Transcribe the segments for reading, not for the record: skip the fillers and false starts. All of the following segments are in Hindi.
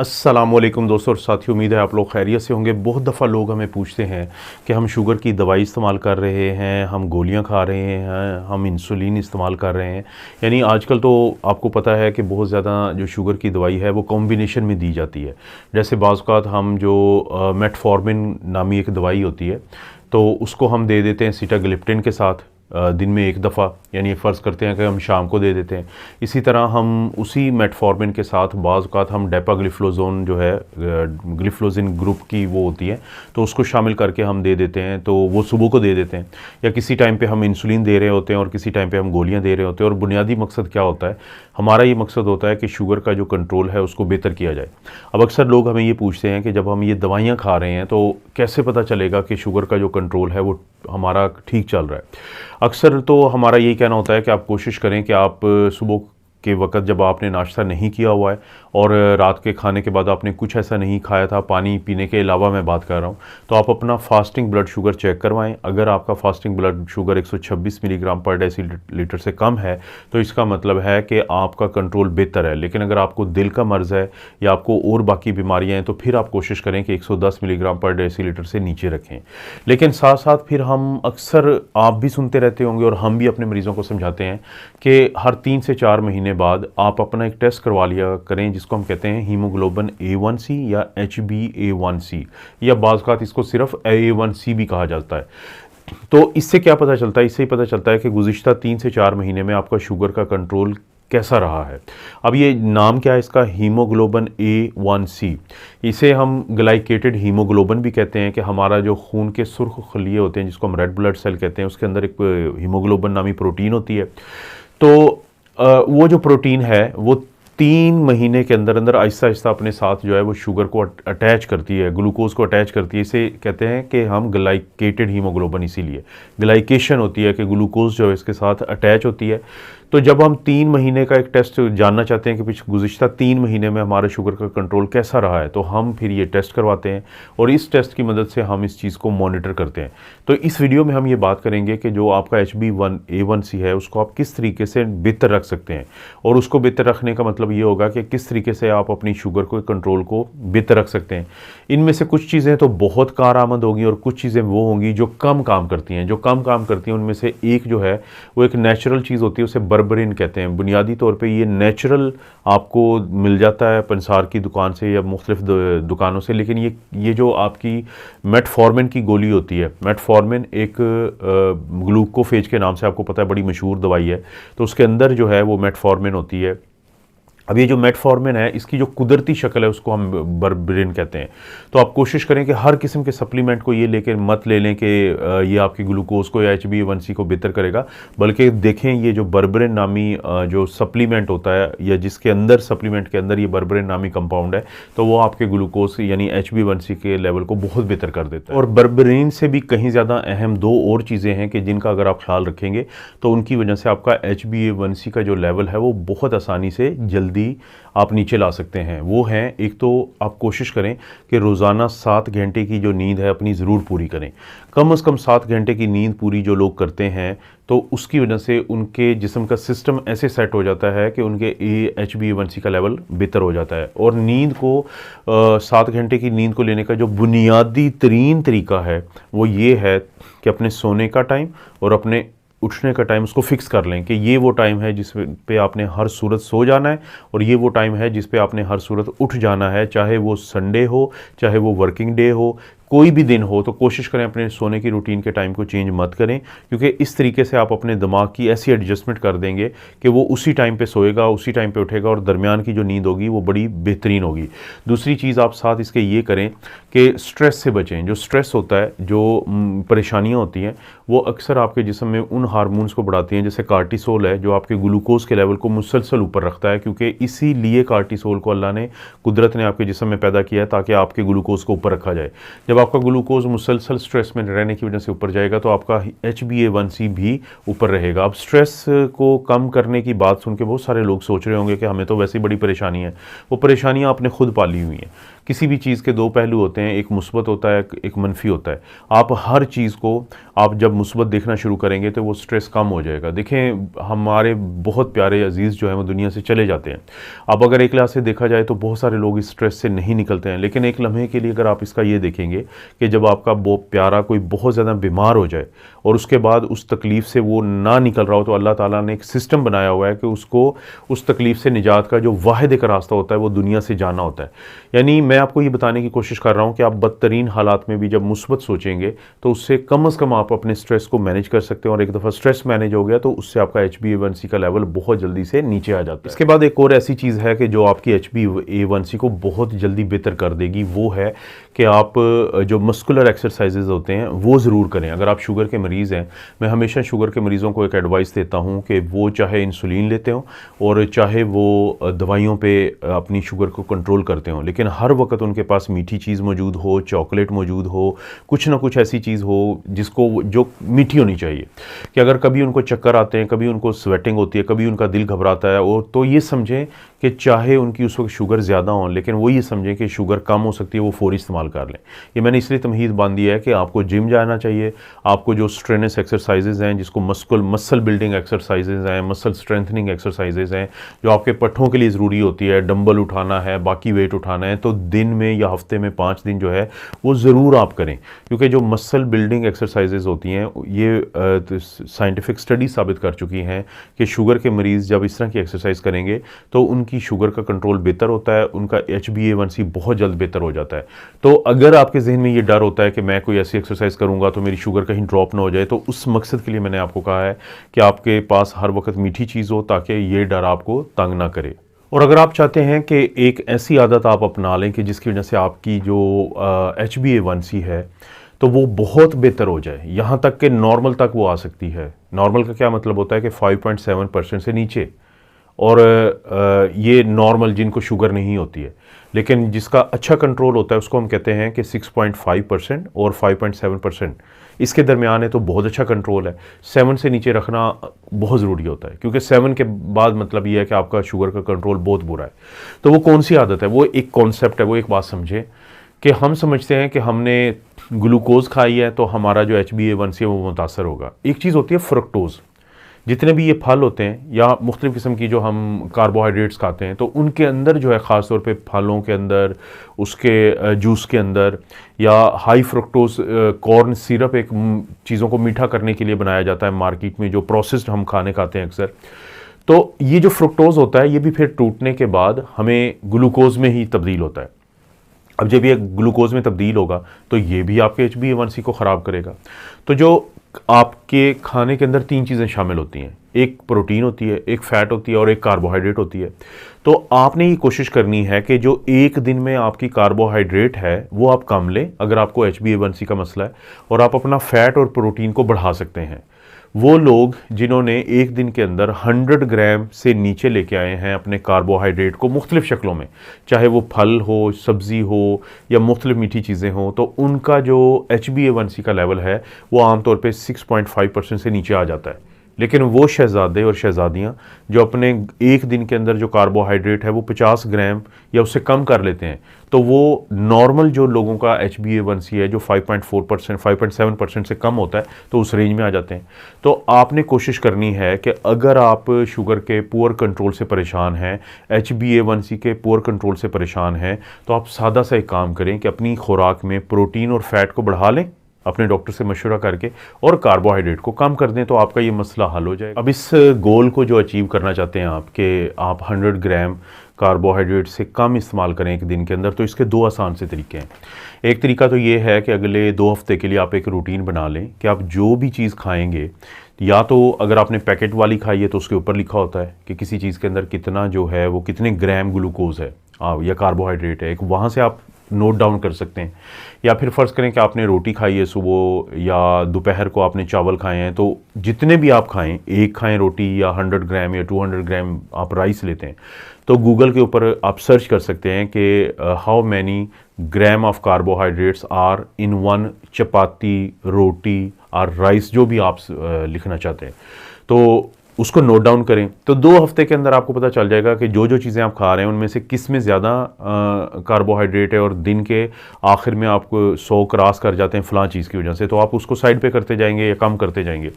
अस्सलामुअलैकुम दोस्तों और साथियों, उम्मीद है आप लोग खैरियत से होंगे। बहुत दफ़ा लोग हमें पूछते हैं कि हम शुगर की दवाई इस्तेमाल कर रहे हैं, हम गोलियां खा रहे हैं, हम इंसुलिन इस्तेमाल कर रहे हैं। यानी आजकल तो आपको पता है कि बहुत ज़्यादा जो शुगर की दवाई है वो कॉम्बिनेशन में दी जाती है। जैसे बाज़ औक़ात हम जो मेटफॉर्मिन नामी एक दवाई होती है तो उसको हम दे देते हैं सीटाग्लिप्टिन के साथ दिन में एक दफ़ा, यानी फ़र्ज़ करते हैं कि हम शाम को दे देते हैं। इसी तरह हम उसी मेटफॉर्मिन के साथ बाज़ औक़ात हम डेपाग्लिफ्लोज़ोन जो है ग्लिफ्लोजिन ग्रुप की वो होती है तो उसको शामिल करके हम दे देते हैं, तो वो सुबह को दे देते हैं। या किसी टाइम पे हम इंसुलिन दे रहे होते हैं और किसी टाइम पे हम गोलियां दे रहे होते हैं। और बुनियादी मकसद क्या होता है, हमारा ये मकसद होता है कि शुगर का जो कंट्रोल है उसको बेहतर किया जाए। अब अक्सर लोग हमें ये पूछते हैं कि जब हम ये दवाइयाँ खा रहे हैं तो कैसे पता चलेगा कि शुगर का जो कंट्रोल है वो हमारा ठीक चल रहा है। अक्सर तो हमारा यही कहना होता है कि आप कोशिश करें कि आप सुबह के वक्त जब आपने नाश्ता नहीं किया हुआ है और रात के खाने के बाद आपने कुछ ऐसा नहीं खाया था, पानी पीने के अलावा मैं बात कर रहा हूँ, तो आप अपना फास्टिंग ब्लड शुगर चेक करवाएं। अगर आपका फास्टिंग ब्लड शुगर 126 मिलीग्राम पर डेसीलीटर से कम है तो इसका मतलब है कि आपका कंट्रोल बेहतर है। लेकिन अगर आपको दिल का मर्ज़ है या आपको और बाकी बीमारियाँ हैं तो फिर आप कोशिश करें कि 110 मिलीग्राम पर डेसीलीटर से नीचे रखें। लेकिन साथ साथ फिर हम अक्सर आप भी सुनते रहते होंगे और हम भी अपने मरीज़ों को समझाते हैं कि हर 3 से 4 महीने बाद आप अपना एक टेस्ट करवा लिया करें जिसको हम कहते हैं हीमोग्लोबिन A1C या HbA1c, या बाज़ औक़ात इसको सिर्फ A1c भी कहा जाता है। तो इससे क्या पता चलता है, इससे ही पता चलता है कि गुज़िश्ता 3 से 4 महीने में आपका शुगर का कंट्रोल कैसा रहा है। अब ये नाम क्या है इसका, हीमोग्लोबिन A1c। इसे हम ग्लाइकेटेड हीमोग्लोबिन भी कहते हैं कि हमारा जो खून के सुर्ख खलिए होते हैं जिसको हम रेड ब्लड सेल कहते हैं, उसके अंदर एक हीमोग्लोबिन नामी प्रोटीन होती है। तो वो जो प्रोटीन है वो 3 महीने के अंदर अंदर आहिस्ता आहिस्ता अपने साथ जो है वो शुगर को अटैच करती है, ग्लूकोज को अटैच करती है। इसे कहते हैं कि हम ग्लाइकेटेड हीमोग्लोबिन, इसीलिए ग्लाइकेशन होती है कि ग्लूकोज जो है इसके साथ अटैच होती है। तो जब हम 3 महीने का एक टेस्ट जानना चाहते हैं कि पिछले गुज़िश्ता 3 महीने में हमारे शुगर का कंट्रोल कैसा रहा है, तो हम फिर ये टेस्ट करवाते हैं और इस टेस्ट की मदद से हम इस चीज़ को मॉनिटर करते हैं। तो इस वीडियो में हम ये बात करेंगे कि जो आपका HbA1c है उसको आप किस तरीके से बेहतर रख सकते हैं। और उसको बेहतर रखने का मतलब ये होगा कि किस तरीके से आप अपनी शुगर को कंट्रोल को बेहतर रख सकते हैं। इनमें से कुछ चीज़ें तो बहुत कारआमद होंगी और कुछ चीज़ें वो होंगी जो कम काम करती हैं। जो कम काम करती हैं उनमें से एक जो है वो एक नेचुरल चीज़ होती है, उसे बर्बरिन कहते हैं। बुनियादी तौर पे ये नेचुरल आपको मिल जाता है पंसार की दुकान से या मुख्तलिफ दुकानों से। लेकिन ये जो आपकी मेटफॉर्मिन की गोली होती है, मेटफॉर्मिन एक ग्लूकोफेज के नाम से आपको पता है बड़ी मशहूर दवाई है, तो उसके अंदर जो है वो मेटफॉर्मिन होती है। अब ये जो मेटफॉर्मिन है इसकी जो कुदरती शक्ल है उसको हम बर्बरिन कहते हैं। तो आप कोशिश करें कि हर किस्म के सप्लीमेंट को ये लेकर मत ले लें कि ये आपकी ग्लूकोज को या HbA1c को बेहतर करेगा, बल्कि देखें ये जो बर्बरिन नामी जो सप्लीमेंट होता है या जिसके अंदर सप्लीमेंट के अंदर ये बर्बरिन नामी कंपाउंड है, तो वो आपके ग्लूकोज यानी HbA1c के लेवल को बहुत बेहतर कर देता है। और बर्बरिन से भी कहीं ज़्यादा अहम 2 और चीज़ें हैं कि जिनका अगर आप ख्याल रखेंगे तो उनकी वजह से आपका HbA1c का जो लेवल है वो बहुत आसानी से जल्दी आप नीचे ला सकते हैं। वो हैं, एक तो आप कोशिश करें कि रोज़ाना 7 घंटे की जो नींद है अपनी ज़रूर पूरी करें। कम से कम 7 घंटे की नींद पूरी जो लोग करते हैं तो उसकी वजह से उनके जिस्म का सिस्टम ऐसे सेट हो जाता है कि उनके HbA1c का लेवल बेहतर हो जाता है। और नींद को 7 घंटे की नींद को लेने का जो बुनियादी तरीन तरीका है वो ये है कि अपने सोने का टाइम और अपने उठने का टाइम उसको फिक्स कर लें कि ये वो टाइम है जिस पे आपने हर सूरत सो जाना है और ये वो टाइम है जिस पे आपने हर सूरत उठ जाना है, चाहे वो संडे हो, चाहे वो वर्किंग डे हो, कोई भी दिन हो। तो कोशिश करें अपने सोने की रूटीन के टाइम को चेंज मत करें, क्योंकि इस तरीके से आप अपने दिमाग की ऐसी एडजस्टमेंट कर देंगे कि वो उसी टाइम पे सोएगा, उसी टाइम पे उठेगा और दरमियान की जो नींद होगी वो बड़ी बेहतरीन होगी। दूसरी चीज़ आप साथ इसके ये करें कि स्ट्रेस से बचें। जो स्ट्रेस होता है, जो परेशानियाँ होती हैं, वो अक्सर आपके जिस्म में उन हार्मोन्स को बढ़ाती हैं जैसे कार्टिसोल है जो आपके ग्लूकोज के लेवल को मुसलसल ऊपर रखता है, क्योंकि इसीलिए कार्टिसोल को अल्लाह ने, कुदरत ने आपके जिस्म में पैदा किया है ताकि आपके ग्लूकोज को ऊपर रखा जाए। जब आपका ग्लूकोज मुसलसल स्ट्रेस में रहने की वजह से ऊपर जाएगा तो आपका HbA1c भी ऊपर रहेगा। अब स्ट्रेस को कम करने की बात सुन के बहुत सारे लोग सोच रहे होंगे कि हमें तो वैसे ही बड़ी परेशानी है। वो परेशानियां आपने खुद पाली हुई हैं किसी भी चीज़ के दो पहलू होते हैं, एक मुस्बत होता है, एक मनफी होता है। आप हर चीज़ को आप जब मुस्बत देखना शुरू करेंगे तो वो स्ट्रेस कम हो जाएगा। देखें, हमारे बहुत प्यारे अजीज़ जो हैं वो दुनिया से चले जाते हैं। अब अगर एक लिहाज से देखा जाए तो बहुत सारे लोग इस स्ट्रेस से नहीं निकलते हैं, लेकिन एक लम्हे के लिए अगर आप इसका ये देखेंगे कि जब आपका वो प्यारा कोई बहुत ज़्यादा बीमार हो जाए और उसके बाद उस तकलीफ़ से वो ना निकल रहा हो, तो अल्लाह ताला ने एक सिस्टम बनाया हुआ है कि उसको उस तकलीफ़ से निजात का जो वाहिद एक रास्ता होता है वो दुनिया से जाना होता है। यानी मैं आपको ये बताने की कोशिश कर रहा हूँ कि आप बदतरीन हालात में भी जब मुस्बत सोचेंगे तो उससे कम से कम आप अपने स्ट्रेस को मैनेज कर सकते हैं, और एक दफ़ा स्ट्रेस मैनेज हो गया तो उससे आपका HbA1c का लेवल बहुत जल्दी से नीचे आ जाता है। इसके बाद एक और ऐसी चीज़ है कि जो आपकी HbA1c को बहुत जल्दी बेहतर कर देगी, वो है कि आप जो मस्कुलर एक्सरसाइजेज होते हैं वो ज़रूर करें। अगर आप शुगर के मरीज़ हैं, मैं हमेशा शुगर के मरीज़ों को एक एडवाइस देता हूँ कि वो चाहे इंसुलिन लेते हों और चाहे वो दवाइयों पे अपनी शुगर को कंट्रोल करते हों, लेकिन हर वक्त उनके पास मीठी चीज़ मौजूद हो, चॉकलेट मौजूद हो, कुछ ना कुछ ऐसी चीज़ हो जिसको जो मीठी होनी चाहिए, कि अगर कभी उनको चक्कर आते हैं, कभी उनको स्वेटिंग होती है, कभी उनका दिल घबराता है, और तो ये समझें कि चाहे उनकी उस वक्त शुगर ज़्यादा हो, लेकिन वो ये समझें कि शुगर कम हो सकती है, वो फ़ौरी इस्तेमाल कर लें। ये मैंने इसलिए तमहीद बांध दिया है कि आपको जिम जाना चाहिए, आपको जो स्ट्रेनस एक्सरसाइजेज़ हैं, जिसको मसल बिल्डिंग एक्सरसाइजेज़ हैं, मसल स्ट्रेंथनिंग एक्सरसाइजेज़ हैं, जो आपके पट्ठों के लिए ज़रूरी होती है, डंबल उठाना है, बाकी वेट उठाना है, तो दिन में या हफ्ते में 5 दिन जो है वो ज़रूर आप करें, क्योंकि जो मसल बिल्डिंग एक्सरसाइजेज़ होती हैं ये साइंटिफिक स्टडी साबित कर चुकी हैं कि शुगर के मरीज़ जब इस तरह की एक्सरसाइज करेंगे तो उनकी शुगर का कंट्रोल बेहतर होता है, उनका HbA1c बहुत जल्द बेहतर हो जाता है। तो अगर आपके जहन में ये डर होता है कि मैं कोई ऐसी एक्सरसाइज करूंगा तो मेरी शुगर कहीं ड्रॉप ना हो जाए, तो उस मकसद के लिए मैंने आपको कहा है कि आपके पास हर वक्त मीठी चीज़ हो ताकि ये डर आपको तंग ना करे। और अगर आप चाहते हैं कि एक ऐसी आदत आप अपना लें कि जिसकी वजह से आपकी जो HbA1c है तो वो बहुत बेहतर हो जाए, यहाँ तक कि नॉर्मल तक वो आ सकती है। नॉर्मल का क्या मतलब होता है कि 5.7% से नीचे, और ये नॉर्मल जिनको शुगर नहीं होती है, लेकिन जिसका अच्छा कंट्रोल होता है उसको हम कहते हैं कि 6.5% और 5.7% इसके दरमियान है, तो बहुत अच्छा कंट्रोल है। 7 से नीचे रखना बहुत ज़रूरी होता है, क्योंकि 7 के बाद मतलब ये है कि आपका शुगर का कंट्रोल बहुत बुरा है। तो वो कौन सी आदत है? वो एक कॉन्सेप्ट है। वो एक बात समझें कि हम समझते हैं कि हमने ग्लूकोज खाई है तो हमारा जो HbA1c है वो मुतासर होगा। एक चीज़ होती है फ्रक्टोज़। जितने भी ये फल होते हैं या मुख्तलिफ़ किस्म की जो हम कार्बोहाइड्रेट्स खाते हैं, तो उनके अंदर जो है ख़ास तौर पे फलों के अंदर, उसके जूस के अंदर, या हाई फ्रक्टोज कॉर्न सिरप एक चीज़ों को मीठा करने के लिए बनाया जाता है मार्केट में, जो प्रोसेस्ड हम खाने खाते हैं अक्सर। तो ये जो फ्रक्टोज होता है ये भी फिर टूटने के बाद हमें ग्लूकोज में ही तब्दील होता है। अब जब ये ग्लूकोज में तब्दील होगा तो ये भी आपके HbA1c को ख़राब करेगा। तो जो आपके खाने के अंदर 3 चीज़ें शामिल होती हैं, एक प्रोटीन होती है, एक फ़ैट होती है और एक कार्बोहाइड्रेट होती है। तो आपने ये कोशिश करनी है कि जो एक दिन में आपकी कार्बोहाइड्रेट है वो आप कम लें अगर आपको HbA1c का मसला है, और आप अपना फ़ैट और प्रोटीन को बढ़ा सकते हैं। वो लोग जिन्होंने एक दिन के अंदर 100 ग्राम से नीचे लेके आए हैं अपने कार्बोहाइड्रेट को मुख्तलिफ़ शक्लों में, चाहे वो फल हो, सब्ज़ी हो या मुख्तलिफ़ मीठी चीज़ें हों, तो उनका जो HbA1c का लेवल है वो आमतौर पे 6.5% से नीचे आ जाता है। लेकिन वो शहज़ादे और शहज़ादियाँ जो अपने एक दिन के अंदर जो कार्बोहाइड्रेट है वो 50 ग्राम या उससे कम कर लेते हैं, तो वो नॉर्मल जो लोगों का HbA1c है जो 5.4%, 5.7% से कम होता है, तो उस रेंज में आ जाते हैं। तो आपने कोशिश करनी है कि अगर आप शुगर के पुअर कंट्रोल से परेशान हैं, HbA1c के पुअर कंट्रोल से परेशान हैं, तो आप सादा सा एक काम करें कि अपनी खुराक में प्रोटीन और फैट को बढ़ा लें अपने डॉक्टर से मशवरा करके, और कार्बोहाइड्रेट को कम कर दें, तो आपका ये मसला हल हो जाएगा। अब इस गोल को जो अचीव करना चाहते हैं आप कि आप 100 ग्राम कार्बोहाइड्रेट से कम इस्तेमाल करें एक दिन के अंदर, तो इसके 2 आसान से तरीके हैं। एक तरीका तो ये है कि अगले 2 हफ्ते के लिए आप एक रूटीन बना लें कि आप जो भी चीज़ खाएंगे, या तो अगर आपने पैकेट वाली खाई है तो उसके ऊपर लिखा होता है कि किसी चीज़ के अंदर कितना जो है वो कितने ग्राम ग्लूकोज है या कार्बोहाइड्रेट है, एक वहाँ से आप नोट डाउन कर सकते हैं। या फिर फ़र्ज़ करें कि आपने रोटी खाई है सुबह या दोपहर को आपने चावल खाए हैं, तो जितने भी आप खाएं, एक खाएं रोटी या 100 ग्राम या 200 ग्राम आप राइस लेते हैं, तो गूगल के ऊपर आप सर्च कर सकते हैं कि how many gram of carbohydrates are in 1 chapati, roti और राइस, जो भी आप लिखना चाहते हैं। तो उसको नोट डाउन करें। तो 2 हफ्ते के अंदर आपको पता चल जाएगा कि जो जो चीज़ें आप खा रहे हैं उनमें से किस में ज़्यादा कार्बोहाइड्रेट है, और दिन के आखिर में आपको 100 क्रॉस कर जाते हैं फ़लाँ चीज़ की वजह से, तो आप उसको साइड पे करते जाएंगे या कम करते जाएंगे।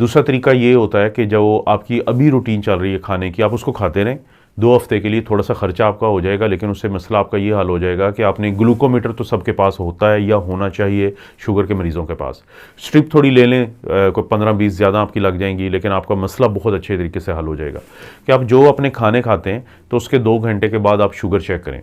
दूसरा तरीका ये होता है कि जो आपकी अभी रूटीन चल रही है खाने की, आप उसको खाते रहें 2 हफ्ते के लिए। थोड़ा सा खर्चा आपका हो जाएगा, लेकिन उससे मसला आपका ये हल हो जाएगा कि आपने ग्लूकोमीटर तो सबके पास होता है या होना चाहिए शुगर के मरीज़ों के पास। स्ट्रिप थोड़ी ले लें, कोई 15-20 ज़्यादा आपकी लग जाएंगी, लेकिन आपका मसला बहुत अच्छे तरीके से हल हो जाएगा कि आप जो अपने खाने खाते हैं तो उसके 2 घंटे के बाद आप शुगर चेक करें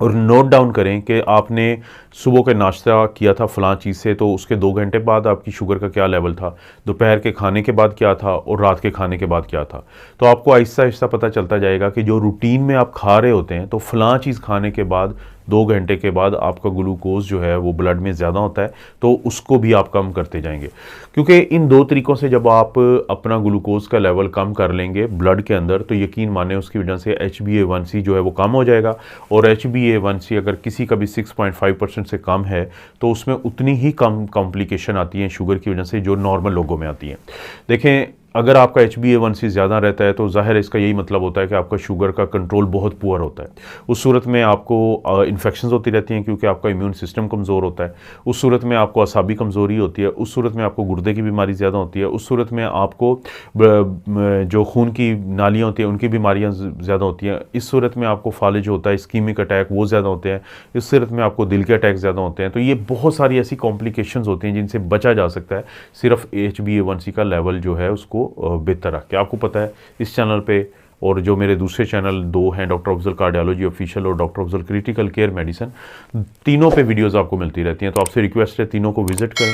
और नोट डाउन करें कि आपने सुबह के नाश्ता किया था फ़लाँ चीज़ से, तो उसके 2 घंटे बाद आपकी शुगर का क्या लेवल था, दोपहर के खाने के बाद क्या था और रात के खाने के बाद क्या था। तो आपको आहिस्ता आहिस्ता पता चलता जाएगा कि जो रूटीन में आप खा रहे होते हैं, तो फ़लाँ चीज़ खाने के बाद 2 घंटे के बाद आपका ग्लूकोज़ जो है वो ब्लड में ज़्यादा होता है, तो उसको भी आप कम करते जाएंगे। क्योंकि इन 2 तरीक़ों से जब आप अपना ग्लूकोज़ का लेवल कम कर लेंगे ब्लड के अंदर, तो यकीन माने उसकी वजह से HbA1c जो है वो कम हो जाएगा। और HbA1c अगर किसी का भी 6.5% से कम है तो उसमें उतनी ही कम कॉम्प्लिकेशन आती हैं शुगर की वजह से जो नॉर्मल लोगों में आती हैं। देखें, अगर आपका HbA1c ज़्यादा रहता है तो ज़ाहिर है इसका यही मतलब होता है कि आपका शुगर का कंट्रोल बहुत पुअर होता है। उस सूरत में आपको इन्फेक्शंस होती रहती हैं क्योंकि आपका इम्यून सिस्टम कमज़ोर होता है। उस सूरत में आपको असाबी कमज़ोरी होती है। उस सूरत में आपको गुर्दे की बीमारी ज़्यादा होती है। उस सूरत में आपको जो खून की नालियाँ होती हैं उनकी बीमारियाँ ज़्यादा होती हैं। इस सूरत में आपको फालिज होता है, इस्कीमिक अटैक वो ज़्यादा होते हैं। इस सूरत में आपको दिल के अटैक ज़्यादा होते हैं। तो ये बहुत सारी ऐसी कॉम्प्लिकेशंस होती हैं जिनसे बचा जा सकता है सिर्फ HbA1c का लेवल जो है उसको बेहतर रख के। आपको पता है इस चैनल पे और जो मेरे दूसरे चैनल 2 हैं, डॉक्टर अफजल कार्डियोलॉजी ऑफिशियल और doctor Afzal critical care medicine, तीनों पे वीडियोस आपको मिलती रहती हैं। तो आपसे रिक्वेस्ट है तीनों को विजिट करें,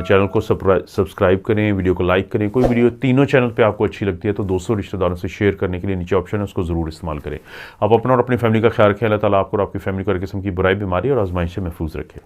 चैनल को सब्सक्राइब करें, वीडियो को लाइक करें। कोई वीडियो तीनों चैनल पे आपको अच्छी लगती है तो दोस्तों रिश्तेदारों से शेयर करने के लिए नीचे ऑप्शन है, उसको ज़रूर इस्तेमाल करें। आप अपना और अपनी फैमिली का ख्याल रखें। अल्लाह ताला आपको और आपकी फैमिली को हर किस्म की बुराई, बीमारी और आजमाइश से महफूज रखें।